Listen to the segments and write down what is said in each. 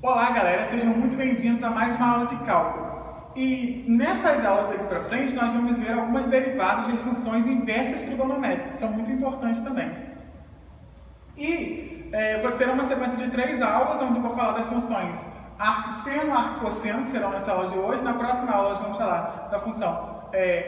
Olá galera, sejam muito bem-vindos a mais uma aula de cálculo. E nessas aulas daqui para frente nós vamos ver algumas derivadas das funções inversas trigonométricas, que são muito importantes também. E vai ser uma sequência de 3 aulas, onde eu vou falar das funções arco-seno, arco-cosseno, que serão nessa aula de hoje. Na próxima aula nós vamos falar da função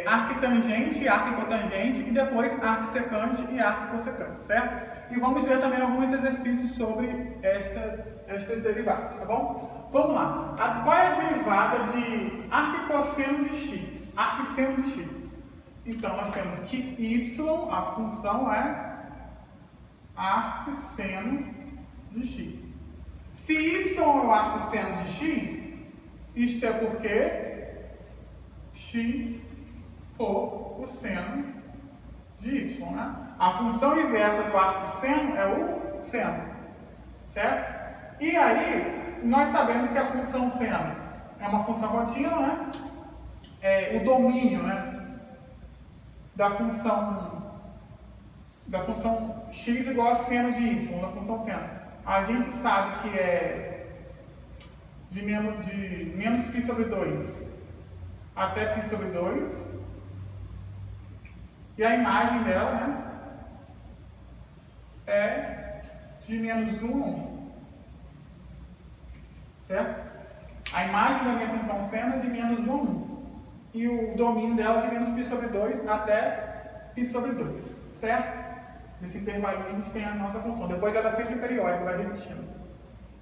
arco-tangente, arco-cotangente e depois arco-secante e arco-cossecante, certo? E vamos ver também alguns exercícios sobre estas derivadas, tá bom? Vamos lá. Qual é a derivada de arco-cosseno de x? Arco-seno de x. Então, nós temos que y, a função é arco-seno de x. Se y é o arco-seno de x, isto é porque x for o seno de y, né? A função inversa do arco-seno é o seno, certo? E aí, nós sabemos que a função seno é uma função contínua, né? O domínio, né, da função x igual a seno de y, da função seno. A gente sabe que é de menos π sobre 2 até π sobre 2. E a imagem dela, né, é de menos 1 a 1. Certo? A imagem da minha função seno é de menos 1 a 1. E o domínio dela é de menos π sobre 2 até π sobre 2. Certo? Nesse intervalo a gente tem a nossa função. Depois ela é sempre periódica, vai repetindo.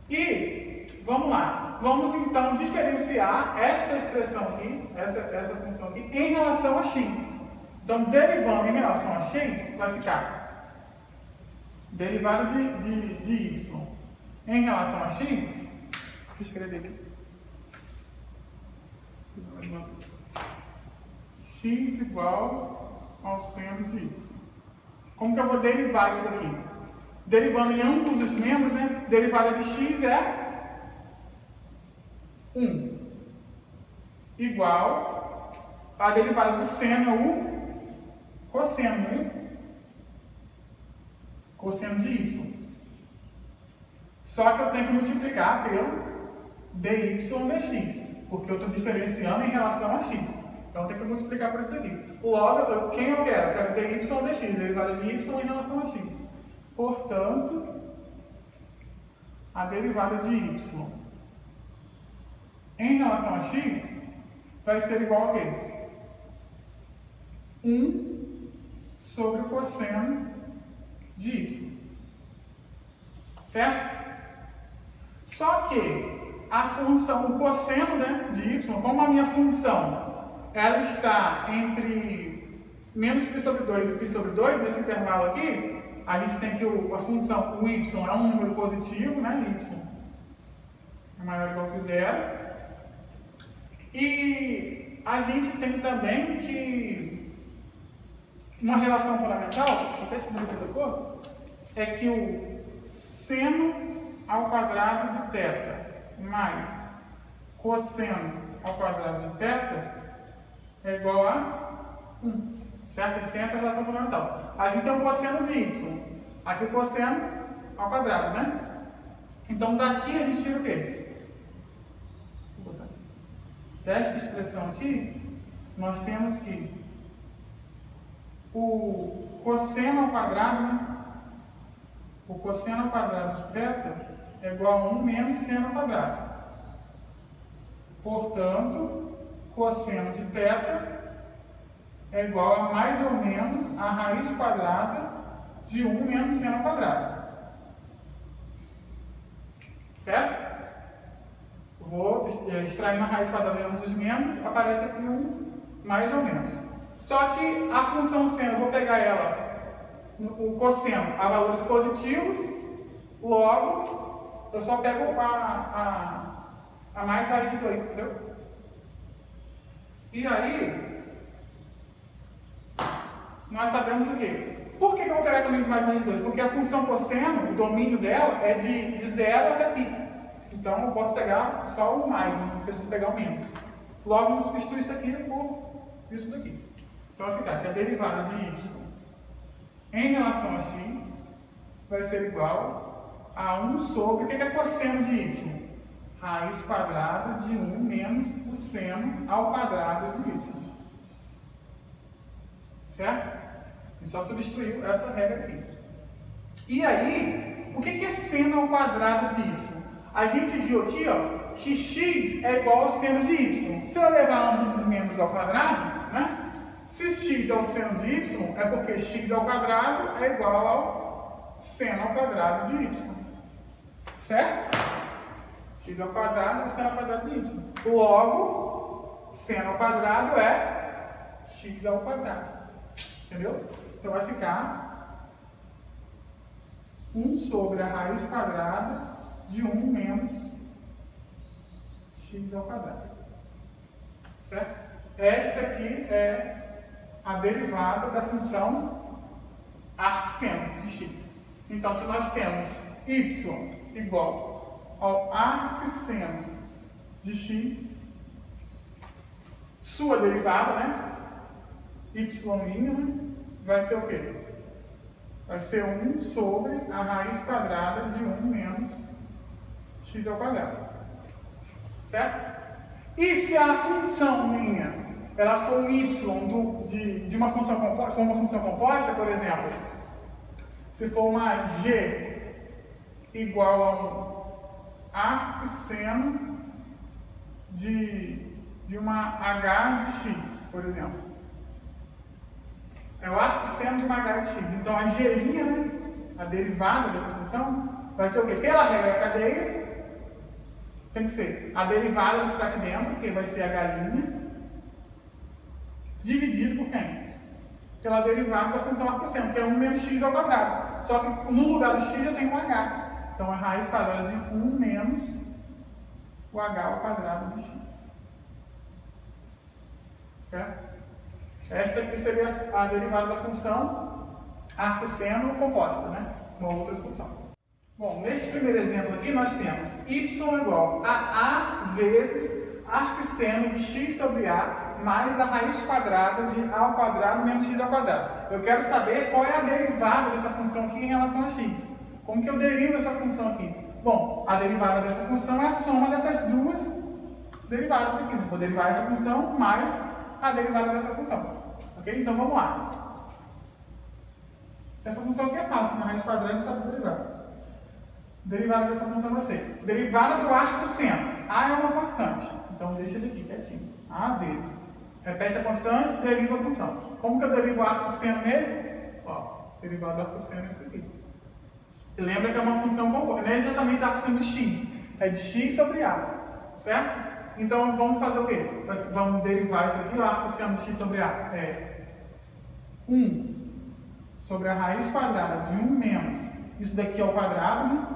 E, vamos lá. Vamos então diferenciar esta expressão aqui, essa função aqui, em relação a x. Então, derivando em relação a x, vai ficar derivada de y em relação a x. Vou escrever aqui. X igual ao seno de y. Como que eu vou derivar isso daqui? Derivando em ambos os membros, né? Derivada de x é 1. Igual a derivada do seno é o cosseno, não é isso? Cosseno de y. Só que eu tenho que multiplicar pelo dy dx, porque eu estou diferenciando em relação a x. Então eu tenho que multiplicar por isso daqui. Logo, quem eu quero? Eu quero dy dx, derivada de y em relação a x. Portanto, a derivada de y em relação a x vai ser igual a quê? 1 sobre o cosseno de y. Certo? Só que a função, o cosseno, né, de y, como a minha função ela está entre menos π sobre 2 e π sobre 2, nesse intervalo aqui, a gente tem que a função, o y é um número positivo, né, y é maior ou igual que 0. E a gente tem também que uma relação fundamental, até escrever aqui da cor, é que o seno ao quadrado de θ mais cosseno ao quadrado de θ é igual a 1. Certo? A gente tem essa relação fundamental. A gente tem o cosseno de y. Aqui o cosseno ao quadrado, né? Então daqui a gente tira o quê? Vou botar aqui. Desta expressão aqui, nós temos que o cosseno ao quadrado, né? O cosseno ao quadrado de θ é igual a 1 menos seno ao quadrado. Portanto, cosseno de θ é igual a mais ou menos a raiz quadrada de 1 menos seno ao quadrado. Certo? Vou extrair a raiz quadrada de ambos os membros, aparece aqui 1 mais ou menos. Só que a função seno, eu vou pegar ela, o cosseno, a valores positivos, logo eu só pego a mais raiz de 2, entendeu? E aí, nós sabemos o quê? Por que eu vou pegar também mais raiz de 2? Porque a função cosseno, o domínio dela é de 0 até π. Então eu posso pegar só o mais, não preciso pegar o menos. Logo eu substituo isso aqui por isso daqui. Então vai ficar que a derivada de y em relação a x vai ser igual a 1 sobre, o que é cosseno de y? raiz quadrada de 1 menos o seno ao quadrado de y. Certo? A gente só substituiu essa regra aqui. E aí, o que é seno ao quadrado de y? A gente viu aqui, ó, que x é igual ao seno de y. Se eu levar ambos os membros ao quadrado, né? Se x é o seno de y, é porque x ao quadrado é igual ao seno ao quadrado de y. Certo? X ao quadrado é seno ao quadrado de y. Logo, seno ao quadrado é x ao quadrado. Entendeu? Então vai ficar 1 sobre a raiz quadrada de 1 menos x ao quadrado. Certo? Esta aqui é a derivada da função arcseno de x. Então, se nós temos y igual ao arcseno de x, sua derivada, né? Y' vai ser o quê? Vai ser 1 sobre a raiz quadrada de 1 menos x ao quadrado. Certo? E se a função minha ela for um y de uma função composta, por exemplo, se for uma g igual a um arcseno de uma h de x, por exemplo. É o arcseno de uma h de x. Então a g', né, a derivada dessa função, vai ser o quê? Pela regra da cadeia, tem que ser a derivada do que está aqui dentro, que vai ser h', dividido por quem? Pela derivada da função arcseno, que é 1 menos x ao quadrado. Só que no lugar do x eu tenho um h. Então a raiz quadrada de 1 menos o h ao quadrado de x. Certo? Esta aqui seria a derivada da função arcseno composta, né? Uma outra função. Bom, neste primeiro exemplo aqui nós temos y igual a vezes arcseno de x sobre a mais a raiz quadrada de a ao quadrado menos x ao quadrado. Eu quero saber qual é a derivada dessa função aqui em relação a x. Como que eu derivo essa função aqui? Bom, a derivada dessa função é a soma dessas duas derivadas aqui. Eu vou derivar essa função mais a derivada dessa função. Ok? Então vamos lá. Essa função aqui é fácil, na raiz quadrada a gente sabe derivar. Derivada dessa função vai ser derivada do arcseno. A é uma constante, então deixa ele aqui quietinho. A vezes. Repete a constante, deriva a função. Como que eu derivo o arcseno mesmo? Ó, derivada do arcseno é isso aqui. E lembra que é uma função composta, não é exatamente arcseno de x, é de x sobre a, certo? Então vamos fazer o quê? Vamos derivar isso aqui, o arcseno de x sobre a é 1 sobre a raiz quadrada de 1 menos, isso daqui ao quadrado, né?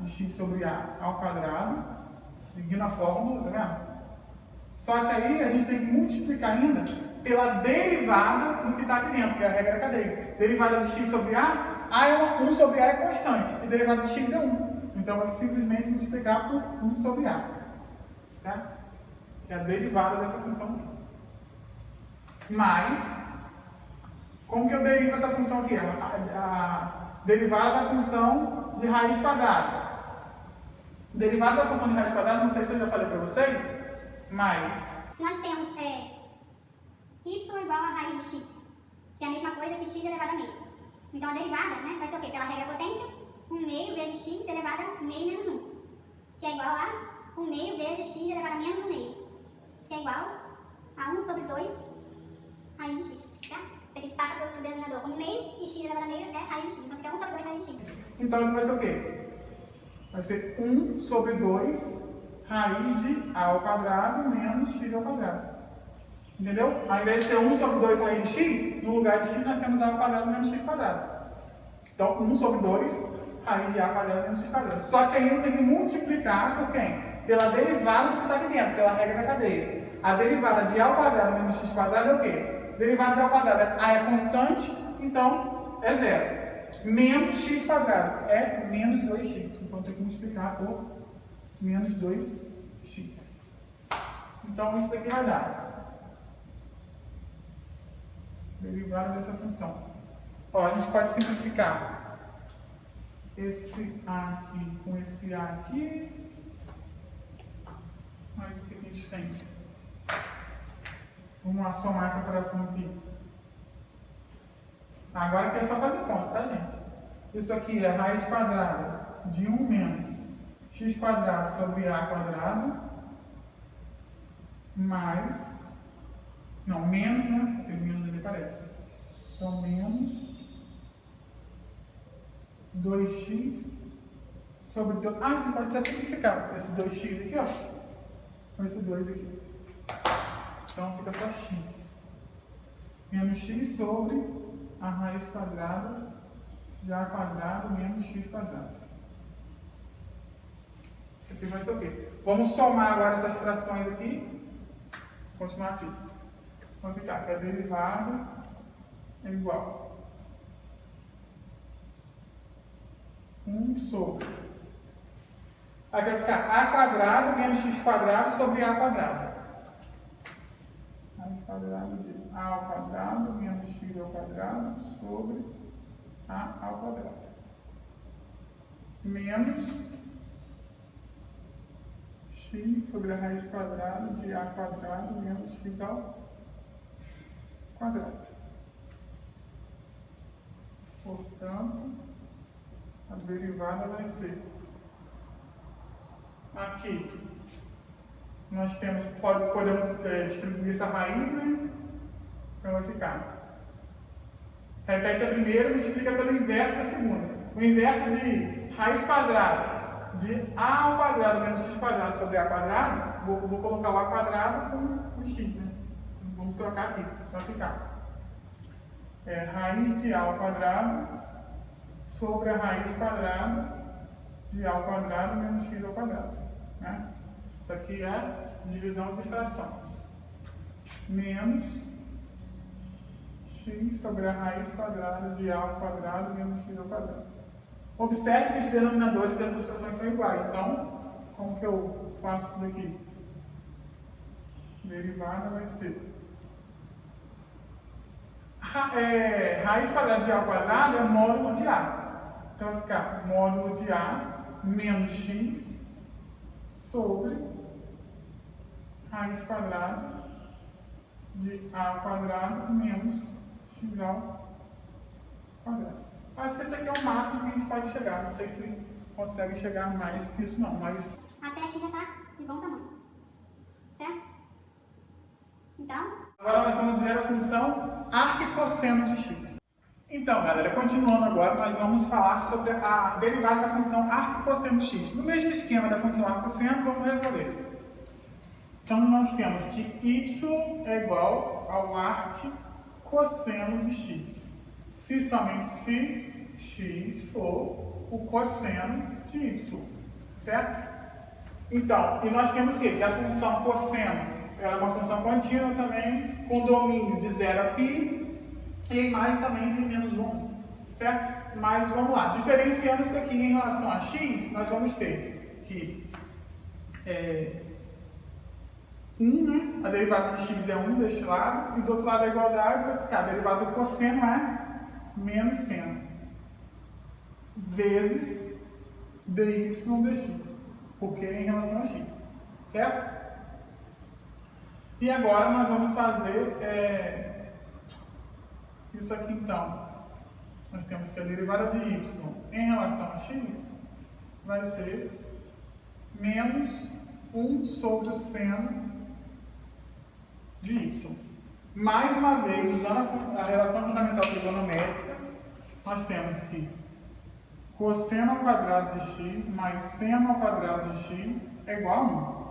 De x sobre a ao quadrado, seguindo a fórmula, tá vendo? Só que aí a gente tem que multiplicar ainda pela derivada do que está aqui dentro, que é a regra da cadeia. Derivada de x sobre a é 1 sobre a é constante, e derivada de x é 1. Então, eu vou simplesmente multiplicar por 1 sobre a. Tá? Que é a derivada dessa função aqui. Mas, como que eu derivo essa função aqui? A derivada da função de raiz quadrada. Derivada da função de raiz quadrada, não sei se eu já falei para vocês, mas nós temos y igual a raiz de x, que é a mesma coisa que x elevado a meio. Então a derivada, né, vai ser o quê? Pela regra potência, 1 meio vezes x elevado a meio menos 1, que é igual a 1 meio vezes x elevado a menos 1 meio, que é igual a 1 sobre 2 raiz de x, tá? Você passa para o denominador 1 meio e x elevado a meio é raiz de x, então fica 1 sobre 2 raiz de x. Então ele vai ser o quê? Vai ser 1 sobre 2 raiz de a ao quadrado menos x ao quadrado. Entendeu? Ao invés de ser 1 sobre 2 raiz de x, no lugar de x nós temos a ao quadrado menos x quadrado. Então 1 sobre 2 raiz de a ao quadrado menos x quadrado. Só que aí eu tenho que multiplicar por quem? Pela derivada do que está aqui dentro, pela regra da cadeia. A derivada de a ao quadrado menos x quadrado é o quê? Derivada de a ao quadrado, a é constante, então é zero. Menos x quadrado é menos 2x. Então eu tenho que multiplicar por menos 2x. Então isso daqui vai dar derivada dessa função. Ó, a gente pode simplificar esse A aqui com esse A aqui. Mas o que a gente tem? Vamos lá somar essa fração aqui. Agora aqui é só fazer conta, tá, gente? Isso aqui é raiz quadrada de 1 menos x quadrado sobre a quadrado mais... Não, menos, né? Porque menos ali parece. Então, menos 2x sobre 2... Ah, você pode até simplificar esse 2x aqui, ó. Com esse 2 aqui. Então, fica só x. Menos x sobre a raiz quadrada de a quadrado menos x quadrado. Aqui vai ser o quê? Vamos somar agora essas frações aqui. Vou continuar aqui. Vai ficar que a derivada é igual 1 sobre. Aqui vai ficar a quadrado menos x quadrado sobre a quadrado. Raiz quadrada de a ao quadrado menos x ao quadrado sobre a ao quadrado. Menos x sobre a raiz quadrada de a quadrado menos x ao quadrado. Portanto, a derivada vai ser aqui. Nós temos, podemos distribuir essa raiz, né? Então vai ficar. Repete a primeira e multiplica pelo inverso da segunda. O inverso de raiz quadrada de a ao quadrado menos x quadrado sobre a quadrado, vou colocar o a quadrado com o x, né? Vamos trocar aqui, vai ficar raiz de a ao quadrado sobre a raiz quadrada de a ao quadrado menos x ao quadrado. Né? Isso aqui é divisão de frações. Menos x sobre a raiz quadrada de a ao quadrado menos x ao quadrado. Observe que os denominadores dessas frações são iguais. Então, como que eu faço isso daqui? Derivada vai ser raiz quadrada de a ao quadrado é módulo de a. Então vai ficar módulo de a menos x sobre raiz quadrada de a ao quadrado menos x ao quadrado. Acho que esse aqui é o máximo que a gente pode chegar. Não sei se consegue chegar mais que isso não, mas... Até aqui já está de bom tamanho. Certo? Então... Agora nós vamos ver a função arco e cosseno de x. Então, galera, continuando agora, nós vamos falar sobre a derivada da função arco e cosseno de x. No mesmo esquema da função arco e cosseno, vamos resolver. Então, nós temos que y é igual ao arco cosseno de x. Se somente se x for o cosseno de y. Certo? Então, e nós temos que a função cosseno é uma função contínua também, com domínio de 0 a π e imagem também de menos 1, certo? Mas vamos lá, diferenciando isso aqui em relação a x, nós vamos ter que 1, né? A derivada de x é 1 deste lado, e do outro lado da igualdade vai ficar a derivada do cosseno é menos seno, vezes dy dx, porque é em relação a x, certo? E agora nós vamos fazer isso aqui então. Nós temos que a derivada de y em relação a x vai ser menos 1 sobre o seno de y. Mais uma vez, usando a relação fundamental trigonométrica, nós temos que cosseno ao quadrado de x mais seno ao quadrado de x é igual a 1.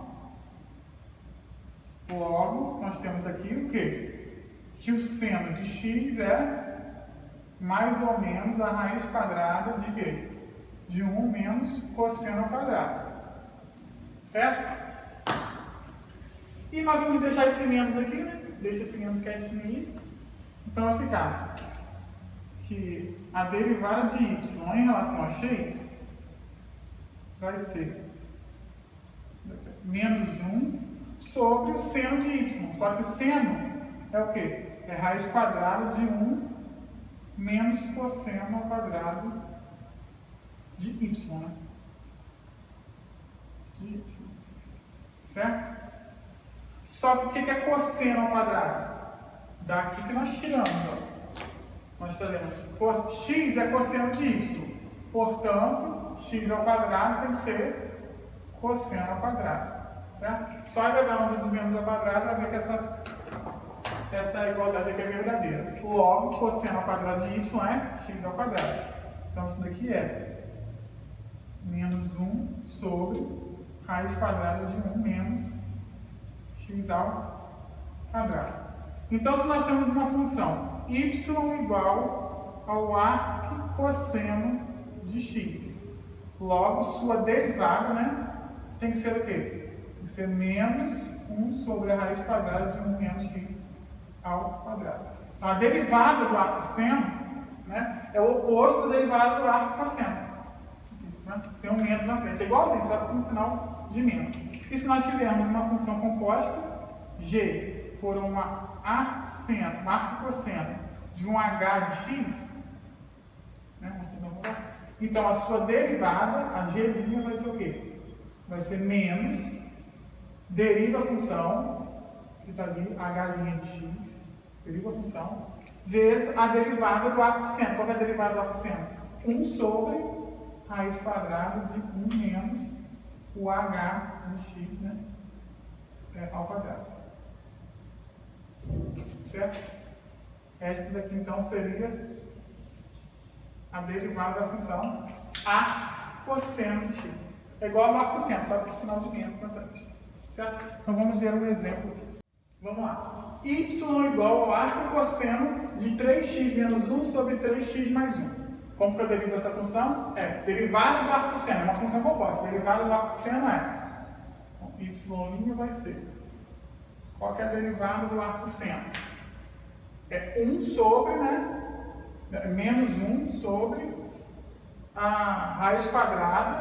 Logo, nós temos aqui o quê? Que o seno de x é mais ou menos a raiz quadrada de quê? De 1 menos cosseno ao quadrado. Certo? E nós vamos deixar esse menos aqui, né? Deixa esse menos quietinho aí. Então vai ficar que a derivada de y em relação a x vai ser menos 1 sobre o seno de y. Só que o seno é o quê? É raiz quadrada de 1 menos cosseno ao quadrado de y, né? De y. certo? Só que o que é cosseno ao quadrado? Daqui que nós tiramos, ó. Nós sabemos. X é cosseno de y. Portanto, x ao quadrado tem que ser cosseno ao quadrado. Certo? Só elevar ambos os membros ao quadrado para ver que essa igualdade aqui é verdadeira. Logo, cosseno ao quadrado de y é x ao quadrado. Então, isso daqui é menos 1 sobre raiz quadrada de 1 menos x ao quadrado. Então, se nós temos uma função y igual ao arquicosseno de x, logo, sua derivada, né, tem que ser o quê? Tem que ser menos 1 sobre a raiz quadrada de 1 menos x ao quadrado. Então, a derivada do arcosseno, né, é o oposto da derivada do arcosseno. Né? Tem um menos na frente. É igualzinho, só com um sinal de menos. E se nós tivermos uma função composta, g for uma arcosseno de um h de x, né, uma função composta, então a sua derivada, a g' vai ser o quê? Vai ser menos, deriva a função, que está ali, h' de x, deriva a função, vezes a derivada do arcosseno. Qual é a derivada do arcosseno? 1 sobre raiz quadrada de 1 menos o h de x, né, ao quadrado. Certo? Esta daqui, então, seria a derivada da função arcosseno de x. É igual ao arcosseno, só que com sinal de menos na frente. Certo? Então, vamos ver um exemplo aqui. Vamos lá. Y igual ao arcocosseno de 3x menos 1 sobre 3x mais 1. Como que eu derivo essa função? Derivada do arcosseno, é uma função composta. Derivada do arcosseno y' vai ser. Qual que é a derivada do arcosseno? É 1 sobre, né? Menos 1 sobre a raiz quadrada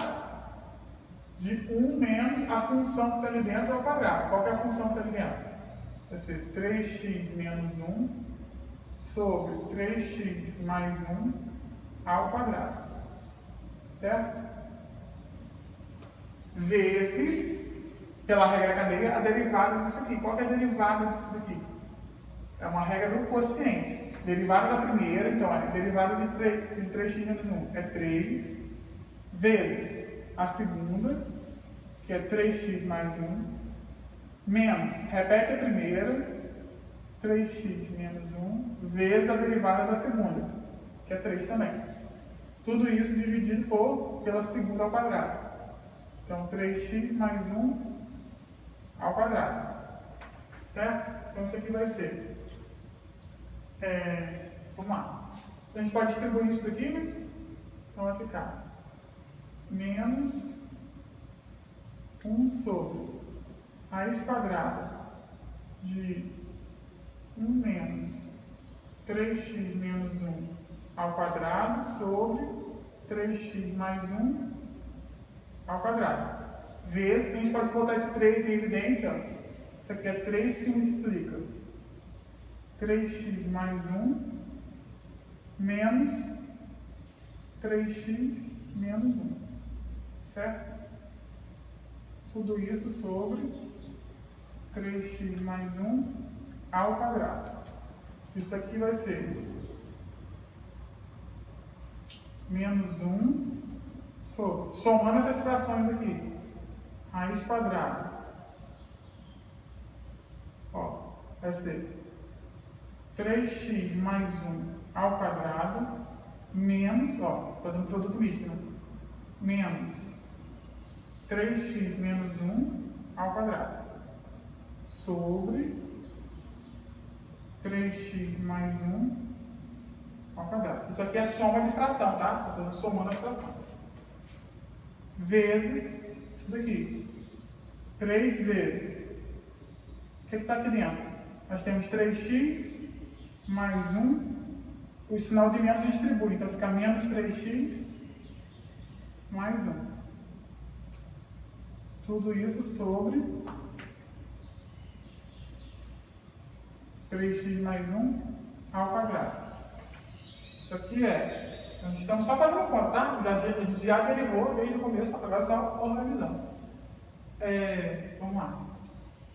de 1 menos a função que está ali dentro ao quadrado. Qual que é a função que está ali dentro? Vai ser 3x menos 1 sobre 3x mais 1 ao quadrado. Certo? Vezes, pela regra cadeia, a derivada disso aqui. Qual que é a derivada disso daqui? É uma regra do quociente. Derivada da primeira, então, a derivada de 3x menos 1 é 3, vezes a segunda, que é 3x mais 1, menos, repete a primeira, 3x menos 1, vezes a derivada da segunda, que é 3 também. Tudo isso dividido pela segunda ao quadrado. Então, 3x mais 1 ao quadrado. Certo? Então, isso aqui vai ser... vamos lá. A gente pode distribuir isso daqui, né? Então, vai ficar menos 1 sobre raiz quadrada de 1 menos 3x menos 1 ao quadrado sobre 3x mais 1 ao quadrado. Vezes, a gente pode botar esse 3 em evidência, ó. Isso aqui é 3 que multiplica 3x mais 1 menos 3x menos 1. Certo? Tudo isso sobre 3x mais 1 ao quadrado. Isso aqui vai ser menos 1 sobre, somando essas frações aqui, raiz quadrada. Ó, vai ser 3x mais 1 ao quadrado menos, ó, fazendo produto misto, né? Menos 3x menos 1 ao quadrado sobre 3x mais 1 ao quadrado. Isso aqui é soma de fração, tá? Estou fazendo somando as frações. Vezes isso daqui. 3 vezes. O que está aqui dentro? Nós temos 3x mais 1. O sinal de menos distribui, então fica menos 3x mais 1. Tudo isso sobre 3x mais 1 ao quadrado. Isso aqui nós estamos só fazendo conta, tá? Já derivou desde o começo, agora só organizando. Vamos lá.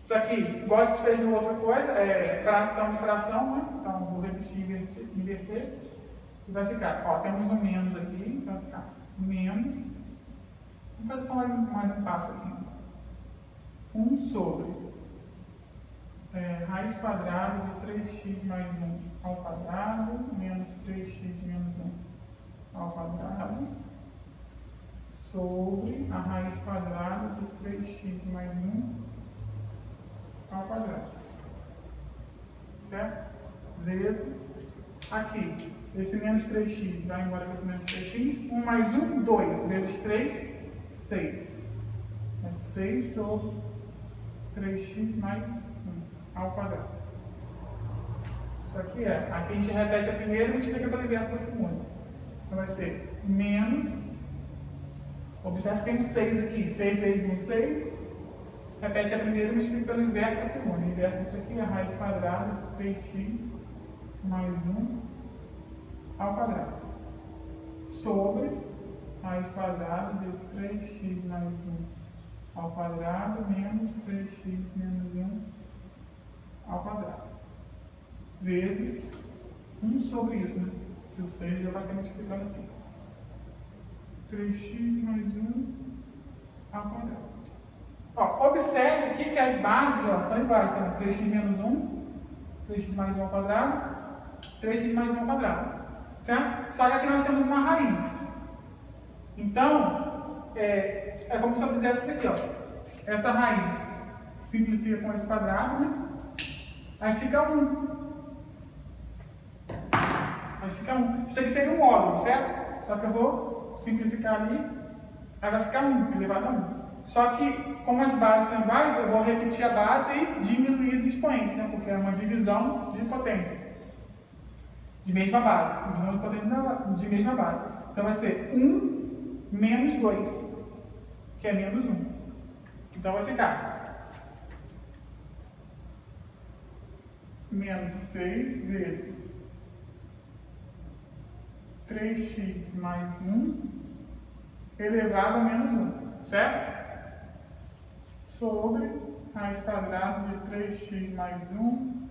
Isso aqui, igual a gente fez na outra coisa, é fração de fração, né? Então, vou repetir, inverter. E vai ficar, ó, temos um menos aqui, então vai ficar menos. Vamos fazer só mais um passo aqui. 1 sobre raiz quadrada de 3x mais 1 ao quadrado, menos 3x menos 1 ao quadrado, sobre a raiz quadrada de 3x mais 1 ao quadrado. Certo? Vezes aqui, esse menos 3x vai embora com esse menos 3x. 1 mais 1, 2. Vezes 3, 6. É 6 sobre 3x mais 1 ao quadrado. Isso aqui aqui a gente repete a primeira e multiplica pelo inverso da segunda. Então vai ser menos, observe que tem um 6 aqui, 6 vezes 1, 6. Repete a primeira e multiplica pelo inverso da segunda. O inverso disso aqui é a raiz quadrada de 3x mais 1 ao quadrado. Sobre raiz quadrada de 3x mais 1 ao quadrado menos 3x menos 1 ao quadrado. Vezes 1 sobre isso, né? Que o 6 já vai ser multiplicado aqui. 3x mais 1 ao quadrado. Ó, observe aqui que as bases são iguais, tá? 3x menos 1, 3x mais 1 ao quadrado, 3x mais 1 ao quadrado. Certo? Só que aqui nós temos uma raiz. Então, é como se eu fizesse isso aqui, ó. Essa raiz simplifica com esse quadrado, né? Aí fica 1. Aí fica 1. Isso aqui seria um módulo, certo? Só que eu vou simplificar ali. Aí vai ficar 1, elevado a 1. Só que, como as bases são iguais, eu vou repetir a base e diminuir os expoentes, né? Porque é uma divisão de potências. De mesma base. Divisão de potências de mesma base. Então vai ser 1 menos 2, que é menos 1. Então vai ficar menos 6 vezes 3x mais 1 elevado a menos 1, certo? Sobre raiz quadrada de 3x mais 1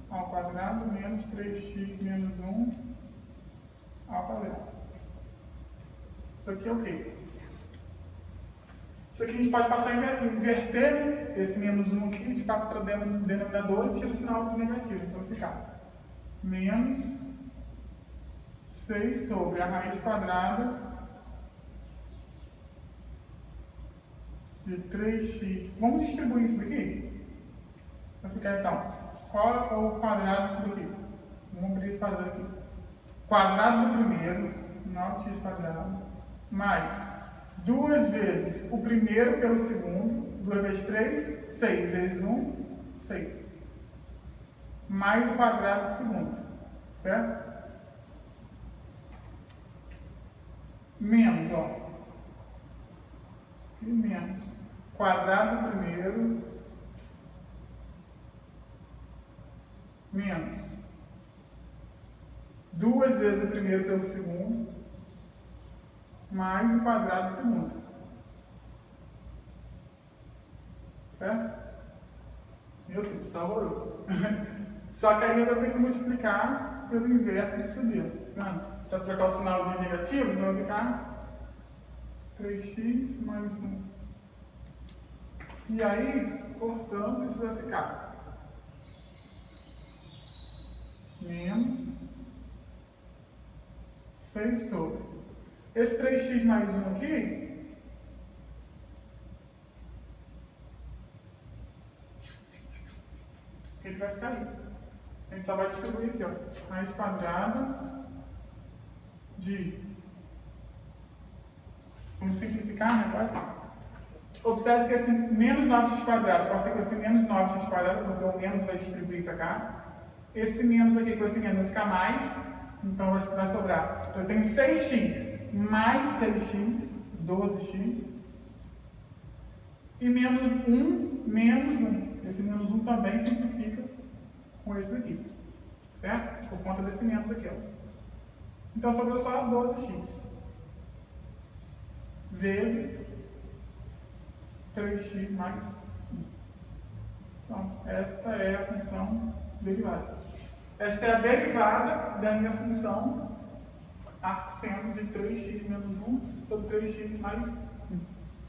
ao quadrado menos 3x menos 1 ao quadrado. Isso aqui é o quê? Isso aqui a gente pode passar a inverter esse menos 1 aqui, a gente passa para o denominador e tira o sinal do negativo. Então vai ficar menos 6 sobre a raiz quadrada de 3x. Vamos distribuir isso daqui? Vai ficar então, qual é o quadrado disso daqui? Vamos abrir esse quadrado aqui. Quadrado do primeiro, 9x quadrado, mais 2 vezes o primeiro pelo segundo, 2 vezes 3, 6 vezes 1, 6. Mais o quadrado do segundo, certo? Menos, ó. E menos. Quadrado do primeiro, menos 2 vezes o primeiro pelo segundo, mais o quadrado do segundo. Certo? Meu Deus, está horroroso. Só que ainda tem que multiplicar pelo inverso disso ali. Para trocar o sinal de negativo, então vai ficar 3x mais 1. E aí, portanto, isso vai ficar menos 6 sobre. Esse 3x mais 1 aqui, ele vai ficar aí. A gente só vai distribuir aqui, ó. Raiz quadrada de... Vamos simplificar, né? Agora. Observe que esse menos 9x quadrado corta com esse menos 9x quadrado, porque o menos vai distribuir para cá. Esse menos aqui com esse menos vai ficar mais, então vai sobrar. Então eu tenho 6x mais 6x, 12x. E menos 1, menos 1. Esse menos 1 também simplifica com esse daqui. Certo? Por conta desse menos aqui, ó. Então sobrou só 12x. Vezes 3x mais 1. Então, esta é a função derivada. Esta é a derivada da minha função seno de 3x menos 1 sobre 3x mais 1.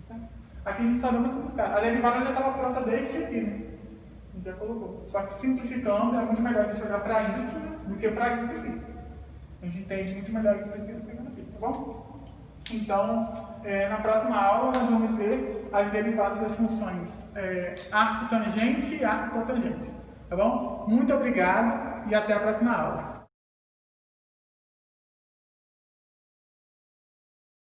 Tá? Aqui a gente só deu uma simplificada. A derivada já estava pronta desde aqui, né? A gente já colocou. Só que simplificando é muito melhor a gente olhar para isso do que para isso aqui. A gente entende muito melhor isso daqui do que aqui, tá bom? Então, na próxima aula nós vamos ver as derivadas das funções arco tangente e arco cotangente. Tá bom? Muito obrigado e até a próxima aula.